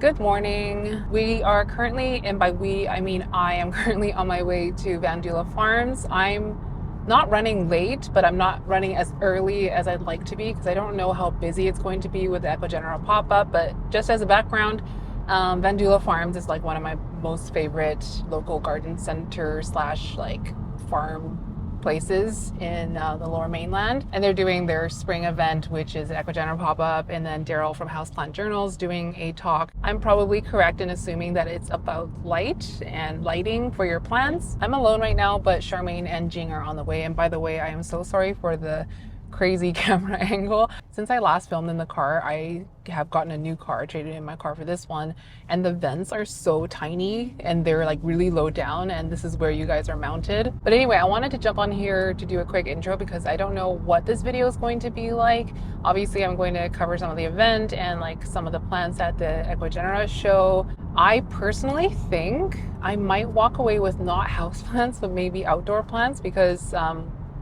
Good morning. We are currently, and by we, I mean I am currently on my way to Vandula Farms. I'm not running late, but I'm not running as early as I'd like to be because I don't know how busy it's going to be with the Ecuagenera pop-up. But just as a background, Vandula Farms is like one of my most favorite local garden center slash like farm places in the Lower Mainland, and they're doing their spring event, which is Ecuagenera pop-up, and then Daryl from Houseplant Journals doing a talk. I'm probably correct in assuming that it's about light and lighting for your plants. I'm alone right now, but Charmaine and Jing are on the way. And by the way, I am so sorry for the crazy camera angle. Since I last filmed in the car, I have gotten a new car, traded in my car for this one, and the vents are so tiny and they're like really low down, and this is where you guys are mounted. But anyway, I wanted to jump on here to do a quick intro because I don't know what this video is going to be like. Obviously, I'm going to cover some of the event and like some of the plants at the Ecuagenera show. I personally think I might walk away with not house plants, but maybe outdoor plants because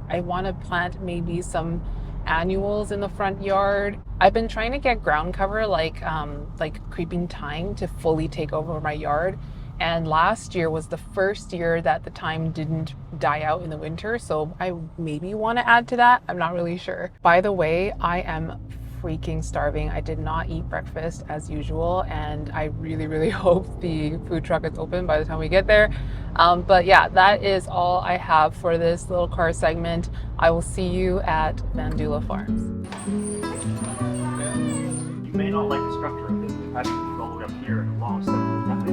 I want to plant maybe some annuals in the front yard. I've been trying to get ground cover like creeping thyme to fully take over my yard. And last year was the first year that the thyme didn't die out in the winter. So I maybe want to add to that. I'm not really sure. By the way, I am freaking starving. I did not eat breakfast as usual, and I really hope the food truck is open by the time we get there. But yeah, that is all I have for this little car segment. I will see you at Vandula Farms. You may not like the structure of this. We've had to go all the way up here and long step. You have to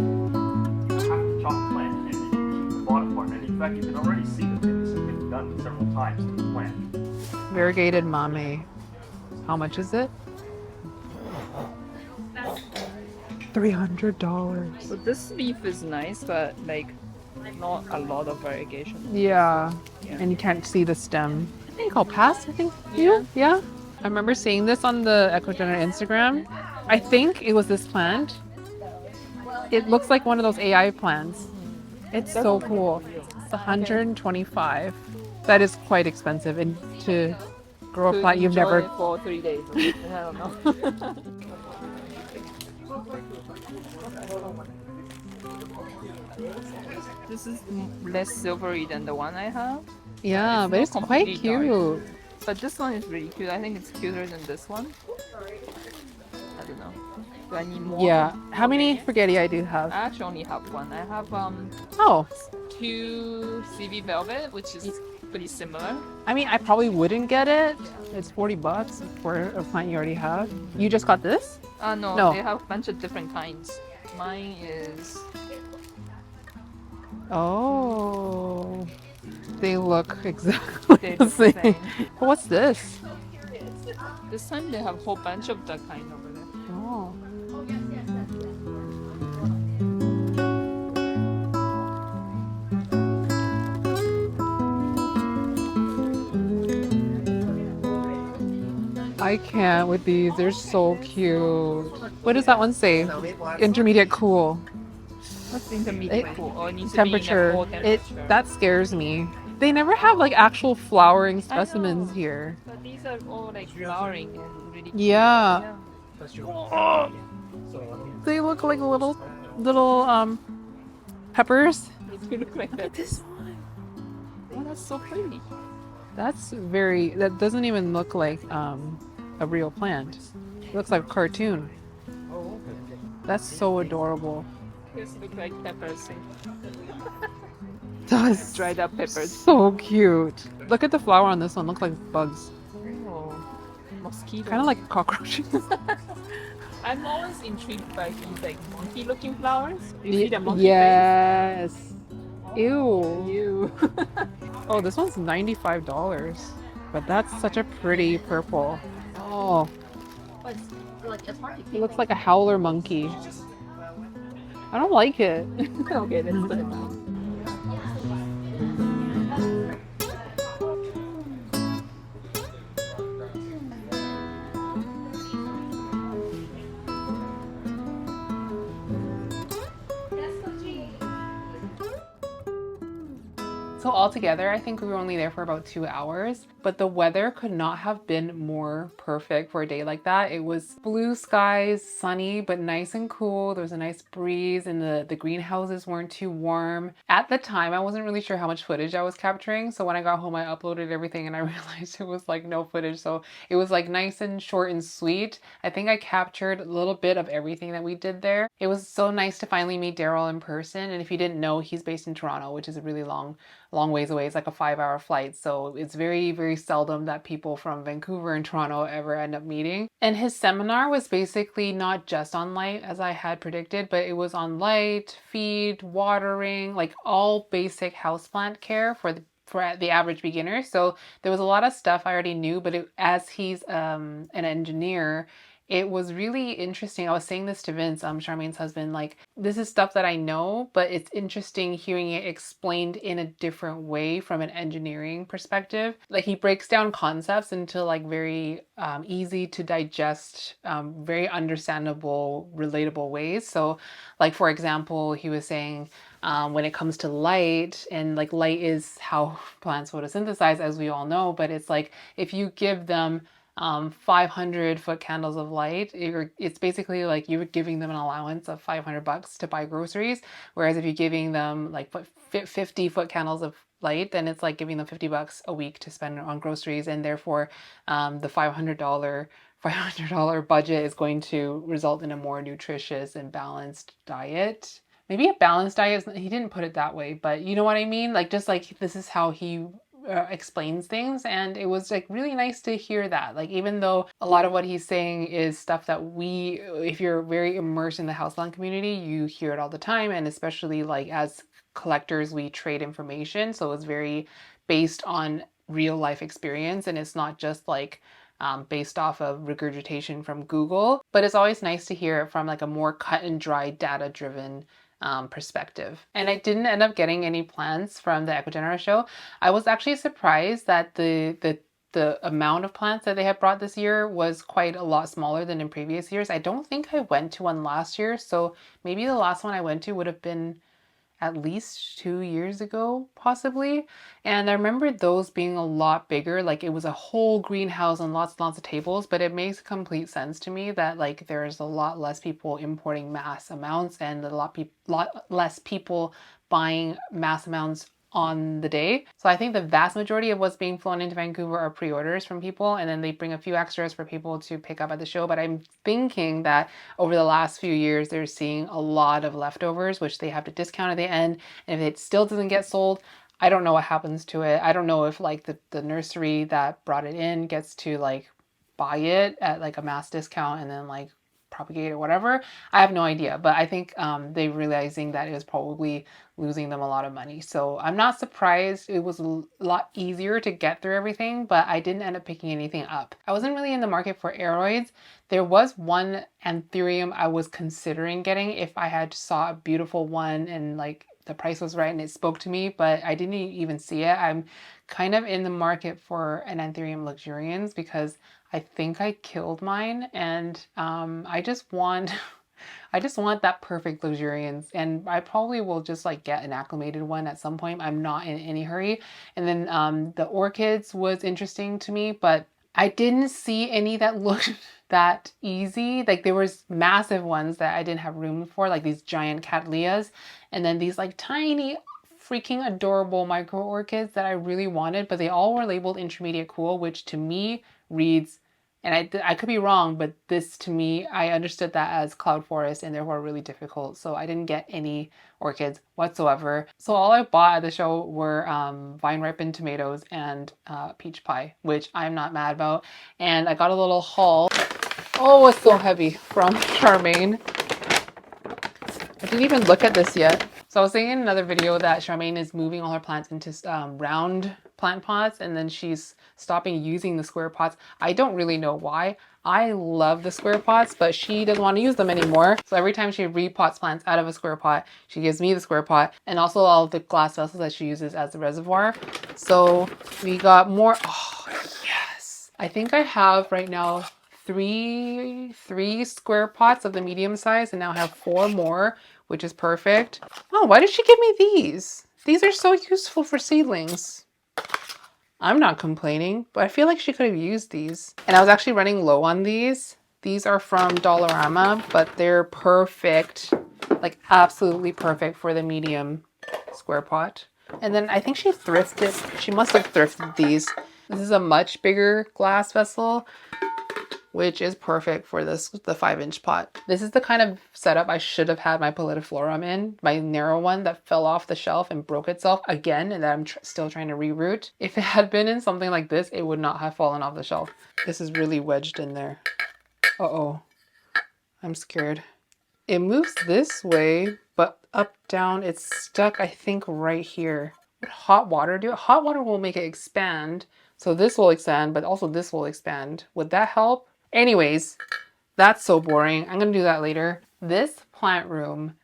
chop the plant and then keep the bottom part. And in fact, you can already see that this has been done several times to the plant. Variegated mame. How much is it? $300. So this leaf is nice, but like not a lot of variegation. Yeah. Yeah. And you can't see the stem. I think I'll pass. I think you. Yeah. I remember seeing this on the Ecuagenera Instagram. I think it was this plant. It looks like one of those AI plants. It's so cool. It's 125. That is quite expensive, and to grow a plant you've Enjoy never. it for 3 days. I don't know. This is less silvery than the one I have. Yeah, It's but not it's quite completely cute. But this one is really cute. I think it's cuter than this one. I don't know. Do I need more? Yeah. How many spaghetti I do have? I actually only have one. I have Oh, 2 CV Velvet, which is pretty similar. I mean, I probably wouldn't get it. It's $40 for a plant you already have. You just got this? No, No. they have a bunch of different kinds. Mine is Oh, they look exactly the same. What's this? this time they have a whole bunch of that kind over there. Oh. I can't with these. They're so cute. What does that one say? Intermediate cool. What's intermediate It- cool? Or it needs Temperature. to be in a cold temperature. That scares me. They never have like actual flowering I know. specimens here. But these are all like flowering and really cute. Yeah. They look like little peppers. They look like that. This one. Oh, that's so pretty. That doesn't even look like a real plant. It looks like a cartoon. That's so adorable. These look like peppers. That's Dried up peppers. so cute. Look at the flower on this one. Looks like bugs. Oh, mosquitoes. Kind of like cockroaches. I'm always intrigued by these like monkey-looking flowers. You see the monkey Yes. Ew. face? Ew. Oh, this one's $95. But that's such a pretty purple. Oh, it looks like a howler monkey. I don't like it. Okay, let's put it down. So altogether, I think we were only there for about 2 hours, but the weather could not have been more perfect for a day like that. It was blue skies, sunny, but nice and cool. There was a nice breeze and the greenhouses weren't too warm. At the time, I wasn't really sure how much footage I was capturing. So when I got home, I uploaded everything and I realized it was like no footage. So it was like nice and short and sweet. I think I captured a little bit of everything that we did there. It was so nice to finally meet Daryl in person. And if you didn't know, he's based in Toronto, which is a really long ways away. It's like a 5-hour flight. So it's very, very seldom that people from Vancouver and Toronto ever end up meeting. And his seminar was basically not just on light as I had predicted, but it was on light, feed, watering, like all basic houseplant care for the average beginner. So there was a lot of stuff I already knew, but as he's an engineer, it was really interesting. I was saying this to Vince, Charmaine's husband, like, this is stuff that I know, but it's interesting hearing it explained in a different way from an engineering perspective. Like, he breaks down concepts into like very easy to digest, very understandable, relatable ways. So, like, for example, he was saying, when it comes to light, and like light is how plants photosynthesize, as we all know, but it's like if you give them 500-foot candles of light, it's basically like you're giving them an allowance of $500 to buy groceries. Whereas if you're giving them like 50-foot candles of light, then it's like giving them $50 a week to spend on groceries, and therefore the $500 budget is going to result in a more nutritious and balanced diet. Maybe a balanced diet, he didn't put it that way, but you know what I mean? Like, just like this is how he explains things, and it was like really nice to hear that. Like, even though a lot of what he's saying is stuff that if you're very immersed in the houseplant community, you hear it all the time, and especially like as collectors, we trade information, so it's very based on real life experience, and it's not just like based off of regurgitation from Google. But it's always nice to hear it from like a more cut and dry, data driven perspective. And I didn't end up getting any plants from the Ecuagenera show. I was actually surprised that the amount of plants that they had brought this year was quite a lot smaller than in previous years. I don't think I went to one last year, so maybe the last one I went to would have been at least 2 years ago, possibly. And I remember those being a lot bigger. Like, it was a whole greenhouse and lots and lots of tables, but it makes complete sense to me that like there's a lot less people importing mass amounts and a lot less people buying mass amounts on the day. So I think the vast majority of what's being flown into Vancouver are pre-orders from people, and then they bring a few extras for people to pick up at the show. But I'm thinking that over the last few years, they're seeing a lot of leftovers, which they have to discount at the end. And if it still doesn't get sold, I don't know what happens to it. I don't know if like the nursery that brought it in gets to like buy it at like a mass discount and then like propagate or whatever. I have no idea, but I think they realizing that it was probably losing them a lot of money. So I'm not surprised. It was a lot easier to get through everything, but I didn't end up picking anything up. I wasn't really in the market for aroids. There was one anthurium I was considering getting if I had saw a beautiful one and like the price was right and it spoke to me, but I didn't even see it. I'm kind of in the market for an anthurium luxurians because I think I killed mine, and I just want that perfect luxuriance, and I probably will just like get an acclimated one at some point. I'm not in any hurry. And then the orchids was interesting to me, but I didn't see any that looked that easy. Like, there was massive ones that I didn't have room for, like these giant cattleyas, and then these like tiny freaking adorable micro orchids that I really wanted, but they all were labeled intermediate cool, which to me reads, and I could be wrong, but this to me, I understood that as cloud forest and therefore really difficult. So I didn't get any orchids whatsoever. So all I bought at the show were vine ripened tomatoes and peach pie, which I'm not mad about. And I got a little haul. Oh, it's so heavy, from Charmaine. I didn't even look at this yet. So I was saying in another video that Charmaine is moving all her plants into round plant pots, and then she's stopping using the square pots. I don't really know why. I love the square pots, but she doesn't want to use them anymore. So every time she repots plants out of a square pot, she gives me the square pot and also all the glass vessels that she uses as the reservoir. So we got more. Oh, yes. I think I have right now three square pots of the medium size, and now I have 4 more, which is perfect. Oh, why did she give me these? These are so useful for seedlings. I'm not complaining, but I feel like she could have used these. And I was actually running low on these. These are from Dollarama, but they're perfect, like absolutely perfect for the medium square pot. And then I think she thrifted, she must have thrifted these. This is a much bigger glass vessel, which is perfect for this, the 5-inch pot. This is the kind of setup I should have had my pallidiflorum in, my narrow one that fell off the shelf and broke itself again, and that I'm still trying to reroute. If it had been in something like this, it would not have fallen off the shelf. This is really wedged in there. Uh-oh, I'm scared. It moves this way, but up, down, it's stuck, I think, right here. Would hot water do it? Hot water will make it expand. So this will expand, but also this will expand. Would that help? Anyways, that's so boring. I'm gonna do that later. This plant room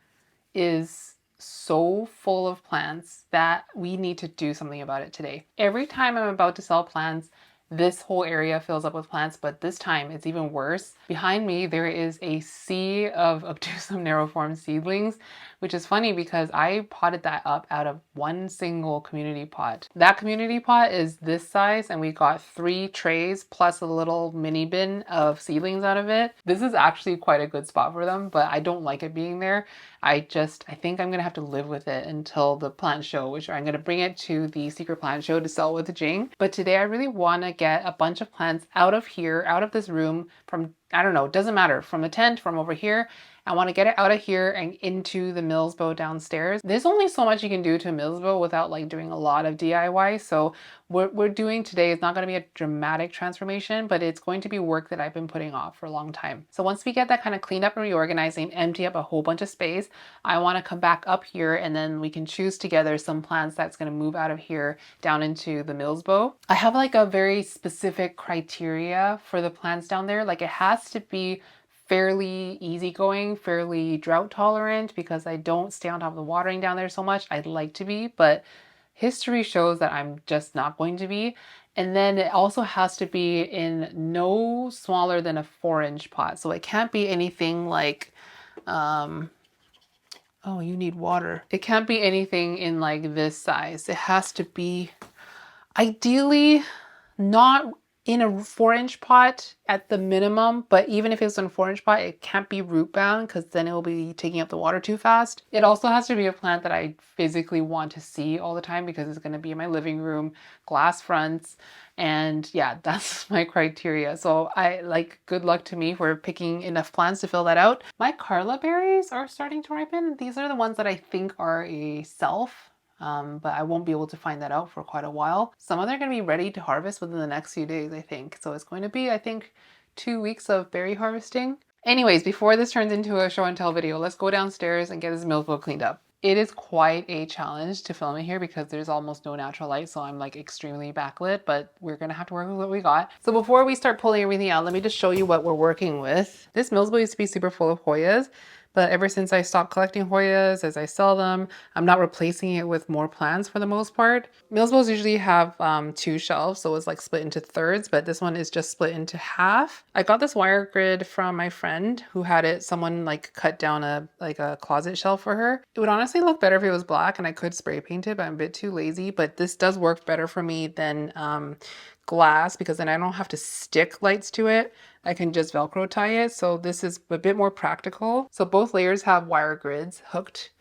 is so full of plants that we need to do something about it today. Every time I'm about to sell plants, this whole area fills up with plants, but this time it's even worse. Behind me, there is a sea of obtusum narrow-form seedlings, which is funny because I potted that up out of one single community pot. That community pot is this size, and we got 3 trays plus a little mini bin of seedlings out of it. This is actually quite a good spot for them, but I don't like it being there. I think I'm gonna have to live with it until the plant show, which I'm gonna bring it to the secret plant show to sell with Jing. But today I really wanna get a bunch of plants out of here, out of this room, from, I don't know, doesn't matter, from the tent, from over here. I want to get it out of here and into the Milsbo downstairs. There's only so much you can do to Milsbo without like doing a lot of DIY. So what we're doing today is not going to be a dramatic transformation, but it's going to be work that I've been putting off for a long time. So once we get that kind of cleaned up and reorganizing, empty up a whole bunch of space, I want to come back up here and then we can choose together some plants that's going to move out of here down into the Milsbo. I have like a very specific criteria for the plants down there. Like it has to be fairly easygoing, fairly drought tolerant, because I don't stay on top of the watering down there so much. I'd like to be, but history shows that I'm just not going to be. And then it also has to be in no smaller than a 4-inch pot. So it can't be anything like, oh, you need water. It can't be anything in like this size. It has to be ideally not in a 4-inch pot at the minimum, but even if it's in a 4-inch pot, it can't be root bound because then it will be taking up the water too fast. It also has to be a plant that I physically want to see all the time because it's going to be in my living room, glass fronts, and yeah, that's my criteria. So I like, good luck to me for picking enough plants to fill that out. My Carla berries are starting to ripen. These are the ones that I think are a self. But I won't be able to find that out for quite a while. Some of them are going to be ready to harvest within the next few days, I think. So it's going to be, I think, 2 weeks of berry harvesting. Anyways, before this turns into a show and tell video, let's go downstairs and get this Milsbo cleaned up. It is quite a challenge to film in here because there's almost no natural light, so I'm like extremely backlit, but we're gonna have to work with what we got. So before we start pulling everything out, let me just show you what we're working with. This Milsbo used to be super full of Hoyas, but ever since I stopped collecting Hoyas, as I sell them, I'm not replacing it with more plants for the most part. Milsbos usually have 2 shelves, so it's like split into thirds, but this one is just split into half. I got this wire grid from my friend who had it, someone like cut down a closet shelf for her. It would honestly look better if it was black and I could spray paint it, but I'm a bit too lazy. But this does work better for me than glass because then I don't have to stick lights to it. I can just Velcro tie it. So this is a bit more practical. So both layers have wire grids hooked.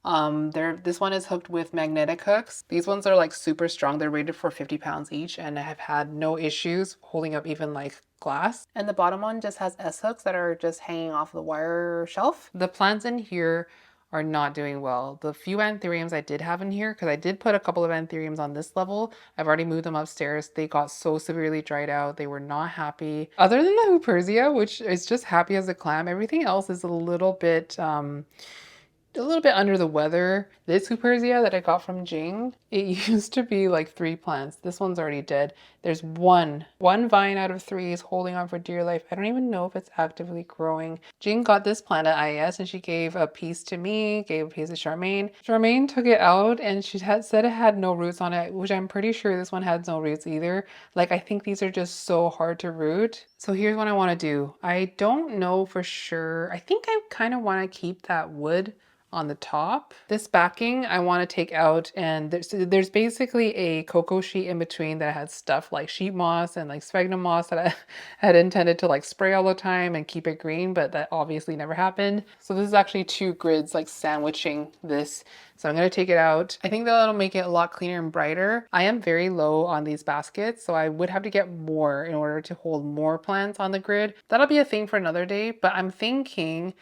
This one is hooked with magnetic hooks. These ones are like super strong. They're rated for 50 pounds each and I have had no issues holding up even like glass. And the bottom one just has S hooks that are just hanging off the wire shelf. The plants in here are not doing well. The few anthuriums I did have in here, because I did put a couple of anthuriums on this level, I've already moved them upstairs. They got so severely dried out. They were not happy. Other than the Hupersia, which is just happy as a clam, everything else is a little bit under the weather. This Hupersia that I got from Jing, it used to be like 3 plants. This one's already dead. There's one vine out of 3 is holding on for dear life. I don't even know if it's actively growing. Jing got this plant at IES and she gave a piece to me, gave a piece to Charmaine. Charmaine took it out and she said it had no roots on it, which I'm pretty sure this one had no roots either. Like, I think these are just so hard to root. So here's what I want to do. I don't know for sure. I think I kind of want to keep that wood on the top. This backing I want to take out, and there's basically a cocoa sheet in between that had stuff like sheet moss and like sphagnum moss that I had intended to like spray all the time and keep it green, but that obviously never happened. So this is actually two grids like sandwiching this. So I'm going to take it out. I think that'll make it a lot cleaner and brighter. I am very low on these baskets, so I would have to get more in order to hold more plants on the grid. That'll be a thing for another day, but I'm thinking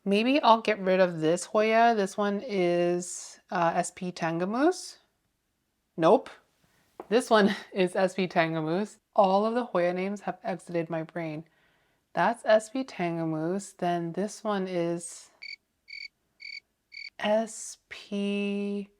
maybe I'll get rid of this Hoya. This one is SP Tangamoose. Nope. This one is SP Tangamoose. All of the Hoya names have exited my brain. That's SP Tangamoose. Then this one is SP...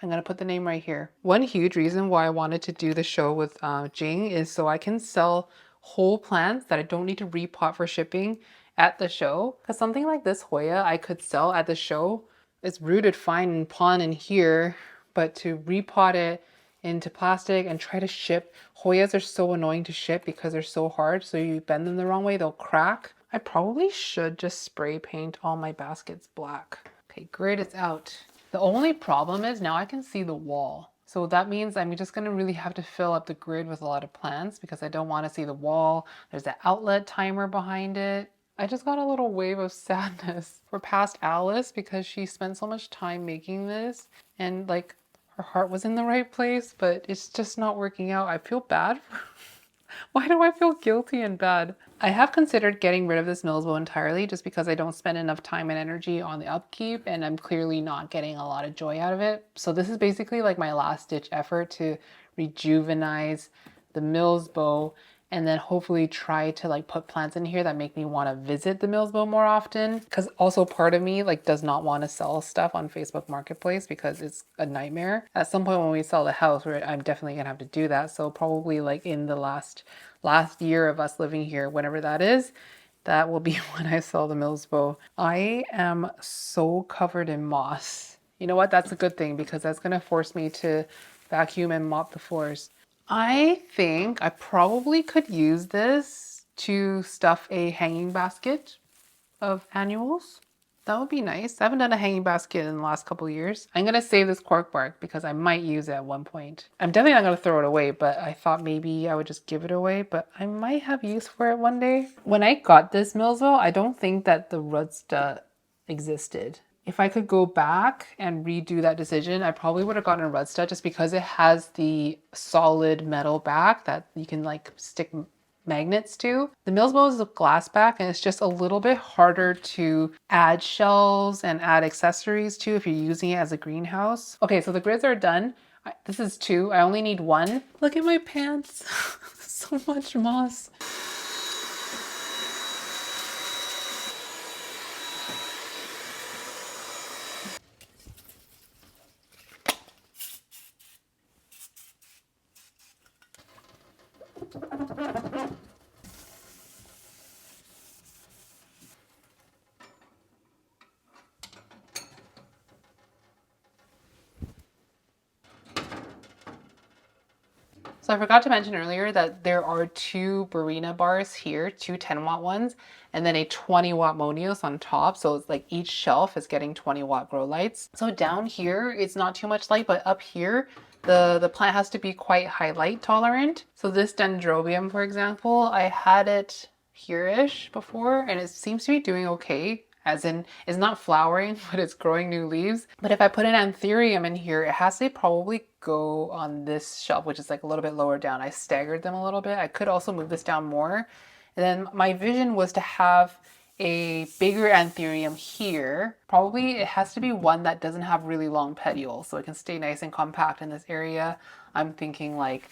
I'm going to put the name right here. One huge reason why I wanted to do the show with Jing is so I can sell whole plants that I don't need to repot for shipping at the show. Because something like this Hoya I could sell at the show. It's rooted fine in pond in here, but to repot it into plastic and try to ship. Hoyas are so annoying to ship because they're so hard. So you bend them the wrong way, they'll crack. I probably should just spray paint all my baskets black. Okay, grid is out. The only problem is now I can see the wall. So that means I'm just gonna really have to fill up the grid with a lot of plants because I don't wanna see the wall. There's the outlet timer behind it. I just got a little wave of sadness for past Alice because she spent so much time making this and like her heart was in the right place, but it's just not working out. I feel bad for Why do I feel guilty and bad? I have considered getting rid of this Milsbo entirely just because I don't spend enough time and energy on the upkeep and I'm clearly not getting a lot of joy out of it. So this is basically like my last ditch effort to rejuvenize the Milsbo and then hopefully try to like put plants in here that make me want to visit the Milsbo more often. Because also part of me like does not want to sell stuff on Facebook Marketplace because it's a nightmare. At some point when we sell the house, I'm definitely gonna have to do that. So probably like in the last year of us living here, whenever that is, that will be when I sell the Milsbo. I am so covered in moss. You know what? That's a good thing because that's gonna force me to vacuum and mop the floors. I think I probably could use this to stuff a hanging basket of annuals. That would be nice. I haven't done a hanging basket in the last couple of years. I'm gonna save this cork bark because I might use it at one point. I'm definitely not gonna throw it away, but I thought maybe I would just give it away, but I might have use for it one day. When I got this Milsbo, I don't think that the rootstock existed. If I could go back and redo that decision, I probably would have gotten a rootstock just because it has the solid metal back that you can like stick magnets to. The Milsbo is a glass back and it's just a little bit harder to add shelves and add accessories to if you're using it as a greenhouse. Okay, so the grids are done. This is 2. I only need 1. Look at my pants. So much moss. So I forgot to mention earlier that there are 2 Barina bars here, 2 10-watt ones, and then a 20-watt Monios on top. So it's like each shelf is getting 20-watt grow lights. So down here, it's not too much light, but up here, the plant has to be quite high light tolerant. So this Dendrobium, for example, I had it here-ish before, and it seems to be doing okay. As in, it's not flowering, but it's growing new leaves. But if I put an anthurium in here, it has to probably go on this shelf, which is like a little bit lower down. I staggered them a little bit. I could also move this down more. And then my vision was to have a bigger anthurium here. Probably it has to be one that doesn't have really long petioles, so it can stay nice and compact in this area. I'm thinking like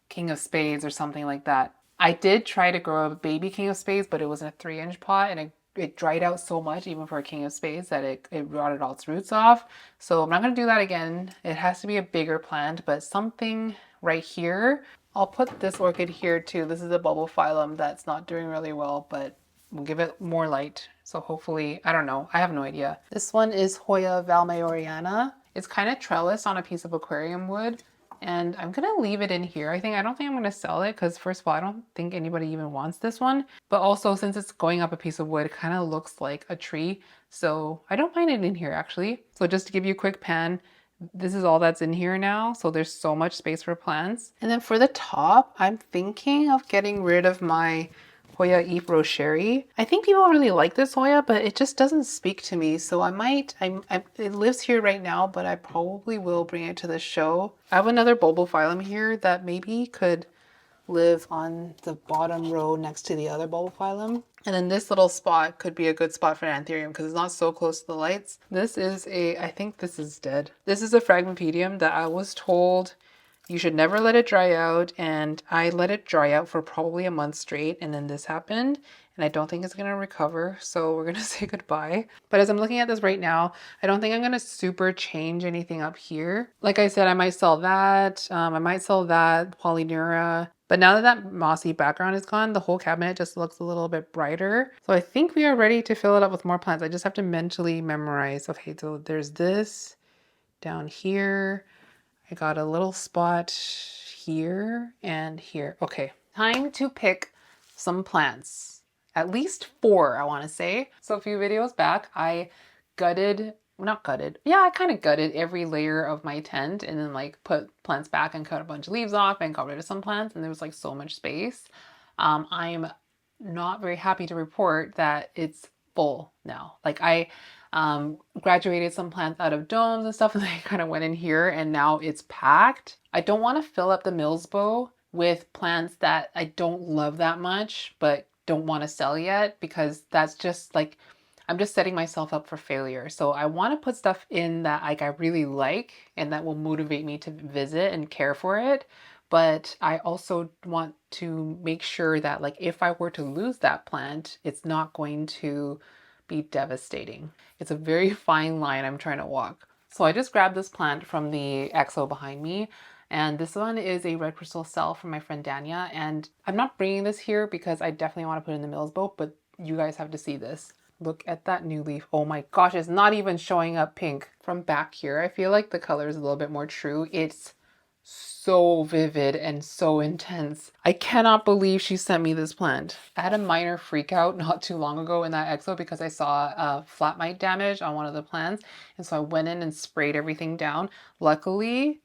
King of Spades or something like that. I did try to grow a baby King of Spades, but it was in a 3-inch pot and it dried out so much, even for a King of Spades, that it rotted all its roots off. So I'm not going to do that again. It has to be a bigger plant, but something right here. I'll put this orchid here too. This is a bubble phylum that's not doing really well, but we'll give it more light. So hopefully, I don't know. I have no idea. This one is Hoya valmayoriana. It's kind of trellised on a piece of aquarium wood. and I'm gonna leave it in here. I don't think I'm gonna sell it because first of all, I don't think anybody even wants this one. But also since it's going up a piece of wood, it kind of looks like a tree. So I don't mind it in here actually. So just to give you a quick pan, this is all that's in here now. So there's so much space for plants. And then for the top, I'm thinking of getting rid of my Hoya Eve Rocheri. I think people really like this Hoya, but it just doesn't speak to me. So I might, it lives here right now, but I probably will bring it to the show. I have another bulbophyllum here that maybe could live on the bottom row next to the other bulbophyllum. And then this little spot could be a good spot for an anthurium because it's not so close to the lights. This is I think this is dead. This is a Phragmipedium that I was told you should never let it dry out, and I let it dry out for probably a month straight, and then this happened, and I don't think it's gonna recover, so we're gonna say goodbye. But as I'm looking at this right now, I don't think I'm gonna super change anything up here. Like I said, I might sell that, I might sell that Polynera, but now that that mossy background is gone, the whole cabinet just looks a little bit brighter. So I think we are ready to fill it up with more plants. I just have to mentally memorize. Okay, so there's this down here. I got a little spot here and here. Okay, time to pick some plants. At least 4, I want to say. So a few videos back, I gutted, not gutted, yeah, I kind of gutted every layer of my tent and then like put plants back and cut a bunch of leaves off and got rid of some plants, and there was like so much space. I'm not very happy to report that it's full now. Like I graduated some plants out of domes and stuff, and they kind of went in here and now it's packed. I don't want to fill up the Milsbo with plants that I don't love that much but don't want to sell yet, because that's just like, I'm just setting myself up for failure. So I want to put stuff in that like I really like and that will motivate me to visit and care for it. But I also want to make sure that like if I were to lose that plant, it's not going to be devastating. It's a very fine line I'm trying to walk. So I just grabbed this plant from the EXO behind me, and this one is a red crystal cell from my friend Dania, and I'm not bringing this here because I definitely want to put it in the Milsbo, but you guys have to see this. Look at that new leaf. Oh my gosh, it's not even showing up pink. From back here, I feel like the color is a little bit more true. It's so vivid and so intense. I cannot believe she sent me this plant. I had a minor freak out not too long ago in that EXO because I saw flat mite damage on one of the plants, and so I went in and sprayed everything down. Luckily,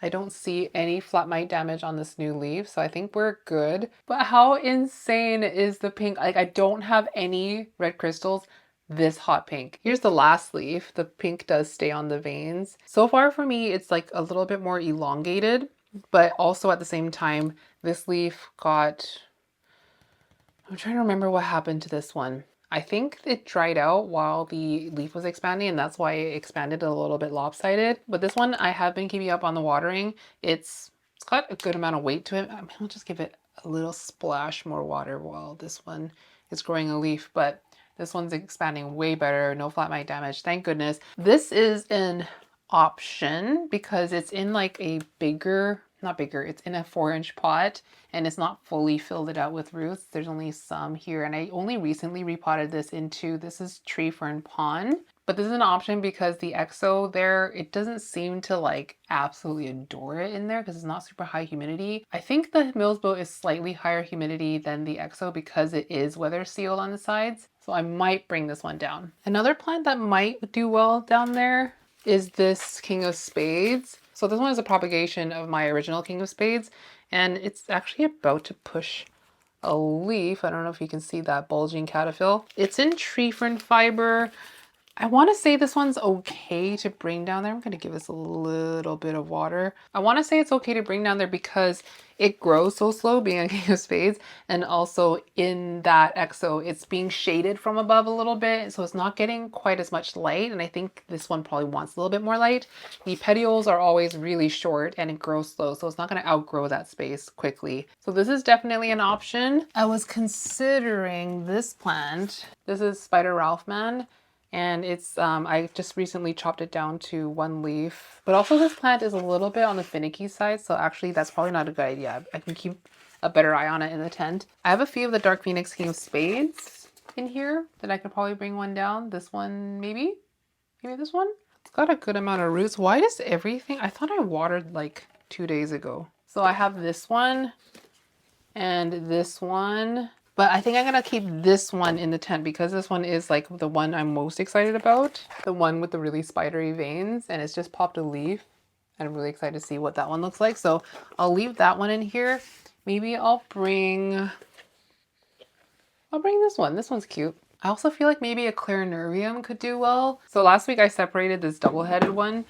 I don't see any flat mite damage on this new leaf, so I think we're good. But how insane is the pink? Like, I don't have any red crystals this hot pink. Here's the last leaf. The pink does stay on the veins. So far for me, it's like a little bit more elongated, but also at the same time, this leaf got, I'm trying to remember what happened to this one. I think it dried out while the leaf was expanding, and that's why it expanded a little bit lopsided. But this one, I have been keeping up on the watering. It's got a good amount of weight to it. I'll just give it a little splash more water while this one is growing a leaf, but this one's expanding way better. No flat mite damage, thank goodness. This is an option because it's in like a bigger, not bigger, it's in a 4-inch pot and it's not fully filled it out with roots. There's only some here, and I only recently repotted this into, this is tree fern pond. But this is an option because the EXO there, it doesn't seem to like absolutely adore it in there because it's not super high humidity. I think the Milsbo is slightly higher humidity than the EXO because it is weather sealed on the sides. So I might bring this one down. Another plant that might do well down there is this King of Spades. So this one is a propagation of my original King of Spades, and it's actually about to push a leaf. I don't know if you can see that bulging caterpillar. It's in tree fern fiber. I want to say this one's okay to bring down there. I'm going to give this a little bit of water. I want to say it's okay to bring down there because it grows so slow being a King of Spades, and also in that EXO it's being shaded from above a little bit, so it's not getting quite as much light, and I think this one probably wants a little bit more light. The petioles are always really short and it grows slow, so it's not going to outgrow that space quickly. So this is definitely an option. I was considering this plant. This is Spider Ralphman. And it's, I just recently chopped it down to 1 leaf. But also this plant is a little bit on the finicky side, so actually that's probably not a good idea. I can keep a better eye on it in the tent. I have a few of the Dark Phoenix King of Spades in here that I could probably bring one down. This one, maybe? Maybe this one? It's got a good amount of roots. Why does everything, I thought I watered like 2 days ago. So I have this one and this one. But I think I'm gonna keep this one in the tent because this one is like the one I'm most excited about. The one with the really spidery veins, and it's just popped a leaf. And I'm really excited to see what that one looks like. So I'll leave that one in here. Maybe I'll bring this one. This one's cute. I also feel like maybe a clarinervium could do well. So last week I separated this double-headed one.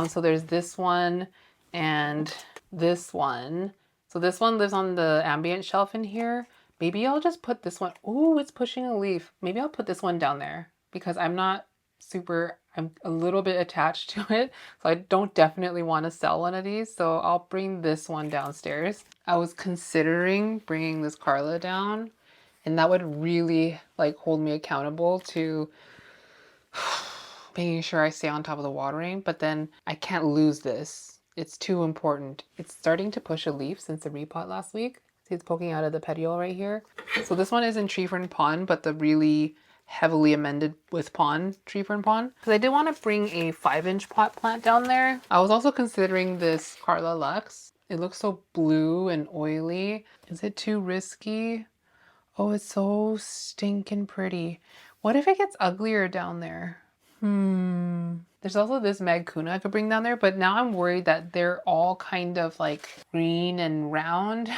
So there's this one and this one. So this one lives on the ambient shelf in here. Maybe I'll just put this one. Oh, it's pushing a leaf. Maybe I'll put this one down there because I'm a little bit attached to it. So I don't definitely want to sell one of these. So I'll bring this one downstairs. I was considering bringing this Carla down, and that would really like hold me accountable to making sure I stay on top of the watering, but then I can't lose this. It's too important. It's starting to push a leaf since the repot last week. See, it's poking out of the petiole right here. So this one is in tree fern pond, but the really heavily amended with pond, tree fern pond. Because I did want to bring a 5-inch pot plant down there. I was also considering this Carla Lux. It looks so blue and oily. Is it too risky? Oh, it's so stinking pretty. What if it gets uglier down there? There's also this Magcuna I could bring down there, but now I'm worried that they're all kind of like green and round.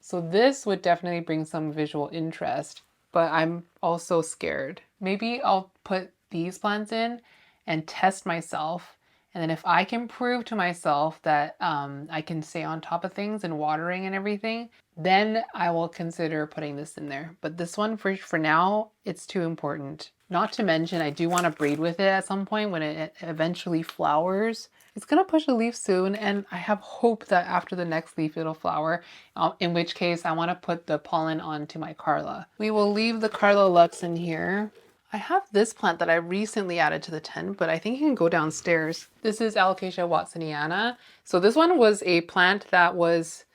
So this would definitely bring some visual interest, but I'm also scared. Maybe I'll put these plants in and test myself. And then if I can prove to myself that I can stay on top of things and watering and everything, then I will consider putting this in there. But this one for now, it's too important. Not to mention, I do want to breed with it at some point when it eventually flowers. It's gonna push a leaf soon, and I have hope that after the next leaf it'll flower, in which case I want to put the pollen onto my Carla. We will leave the Carla Lux in here. I have this plant that I recently added to the tent, but I think it can go downstairs. This is Alocasia watsoniana. So this one was a plant that was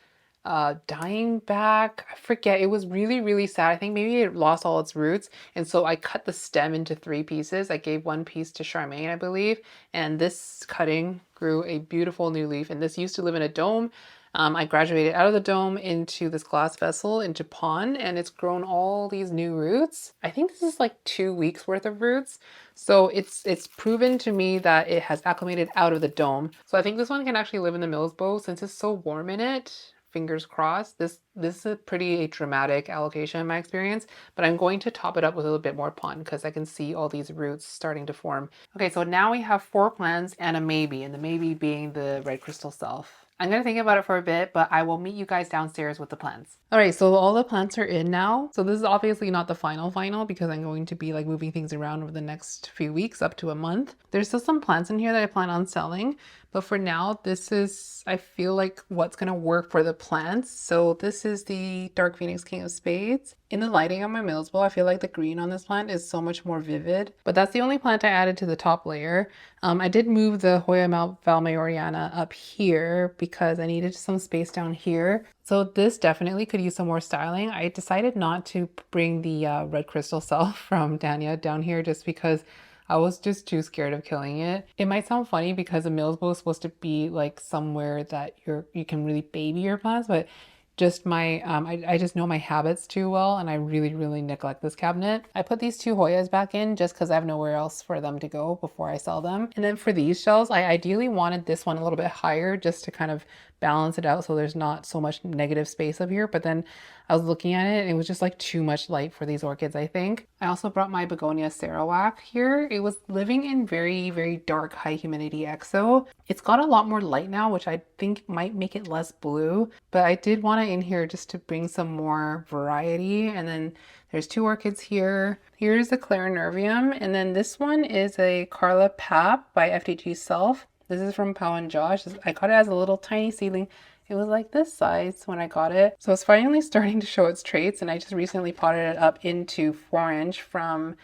dying back. I forget. It was really, really sad. I think maybe it lost all its roots. And so I cut the stem into 3 pieces. I gave 1 piece to Charmaine, I believe. And this cutting grew a beautiful new leaf. And this used to live in a dome. I graduated out of the dome into this glass vessel, into pond, and it's grown all these new roots. I think this is like 2 weeks worth of roots. So it's proven to me that it has acclimated out of the dome. So I think this one can actually live in the Milsbo since it's so warm in it. Fingers crossed. This is a pretty dramatic allocation in my experience, but I'm going to top it up with a little bit more pond because I can see all these roots starting to form. Okay, so now we have 4 plants and a maybe, and the maybe being the red crystal self. I'm gonna think about it for a bit, but I will meet you guys downstairs with the plants. All right, so all the plants are in now. So this is obviously not the final because I'm going to be like moving things around over the next few weeks, up to a month. There's still some plants in here that I plan on selling, but for now, this is, I feel like, what's gonna work for the plants. So this is the Dark Phoenix King of Spades. In the lighting on my Milsbo, I feel like the green on this plant is so much more vivid, but that's the only plant I added to the top layer. I did move the Hoya Valmayoriana up here because I needed some space down here. So this definitely could use some more styling. I decided not to bring the red crystal self from Dania down here just because I was just too scared of killing it. It might sound funny because a Milsbo is supposed to be like somewhere that you can really baby your plants, but just my I just know my habits too well, and I really neglect this cabinet. I put these 2 Hoyas back in just because I have nowhere else for them to go before I sell them. And then for these shelves, I ideally wanted this one a little bit higher just to kind of balance it out so there's not so much negative space up here. But then I was looking at it and it was just like too much light for these orchids, I think. I also brought my begonia Sarawak here. It was living in very dark high humidity exo. It's got a lot more light now, which I think might make it less blue, but I did want it in here just to bring some more variety. And then there's 2 orchids here. Here's the clarinervium, and then this one is a Carla Pap by FDG Self. This is from Pau and Josh. I got it as a little tiny seedling. It was like this size when I got it. So it's finally starting to show its traits, and I just recently potted it up into 4-inch from,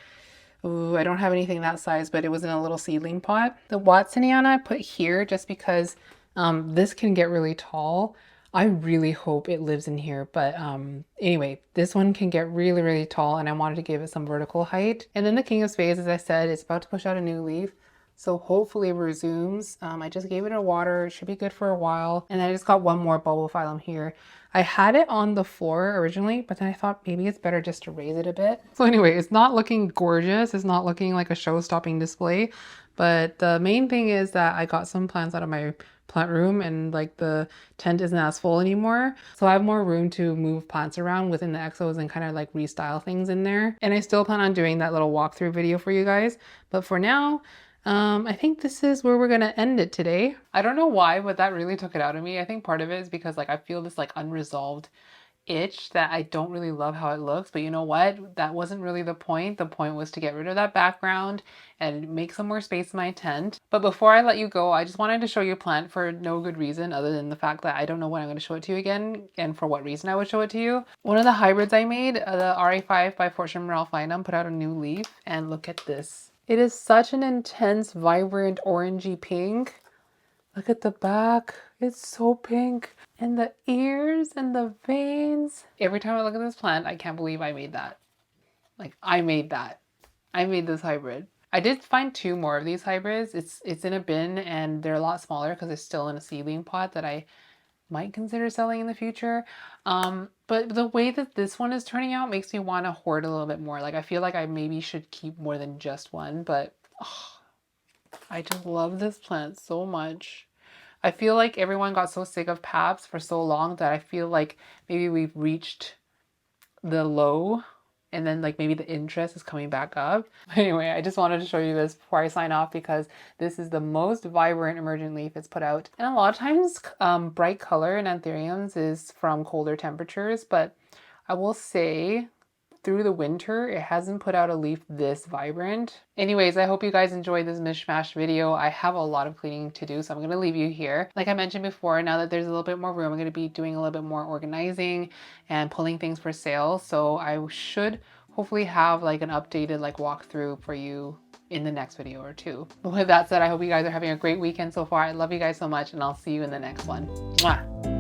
ooh, I don't have anything that size, but it was in a little seedling pot. The Watsoniana I put here just because this can get really tall. I really hope it lives in here, but anyway, this one can get really tall, and I wanted to give it some vertical height. And then the King of Spades, as I said, is about to push out a new leaf. So hopefully it resumes. I just gave it a water. It should be good for a while. And I just got one more bulb phylum here. I had it on the floor originally, but then I thought maybe it's better just to raise it a bit. So anyway, it's not looking gorgeous. It's not looking like a show-stopping display. But the main thing is that I got some plants out of my plant room and like the tent isn't as full anymore. So I have more room to move plants around within the exos and kind of like restyle things in there. And I still plan on doing that little walkthrough video for you guys. But for now, I think this is where we're gonna end it today. I don't know why, but that really took it out of me. I think part of it is because like I feel this like unresolved itch that I don't really love how it looks, but you know what? That wasn't really the point. The point was to get rid of that background and make some more space in my tent. But before I let you go, I just wanted to show you a plant for no good reason other than the fact that I don't know when I'm going to show it to you again and for what reason I would show it to you. One of the hybrids I made, the RA5 by Fortune Ralphinum, put out a new leaf and look at this. It is such an intense, vibrant orangey pink. Look at the back. It's so pink. And the ears and the veins. Every time I look at this plant, I can't believe I made that. Like, I made that. I made this hybrid. I did find 2 more of these hybrids. It's in a bin and they're a lot smaller because it's still in a seedling pot that I might consider selling in the future. But the way that this one is turning out makes me want to hoard a little bit more. Like, I feel like I maybe should keep more than just one, but oh, I just love this plant so much. I feel like everyone got so sick of paps for so long that I feel like maybe we've reached the low and then like maybe the interest is coming back up. Anyway, I just wanted to show you this before I sign off because this is the most vibrant emergent leaf it's put out. And a lot of times bright color in anthuriums is from colder temperatures, but I will say through the winter, it hasn't put out a leaf this vibrant. Anyways, I hope you guys enjoyed this mishmash video. I have a lot of cleaning to do, so I'm going to leave you here. Like I mentioned before, now that there's a little bit more room, I'm going to be doing a little bit more organizing and pulling things for sale. So I should hopefully have like an updated like walkthrough for you in the next video or 2. But with that said, I hope you guys are having a great weekend so far. I love you guys so much and I'll see you in the next one. Mwah!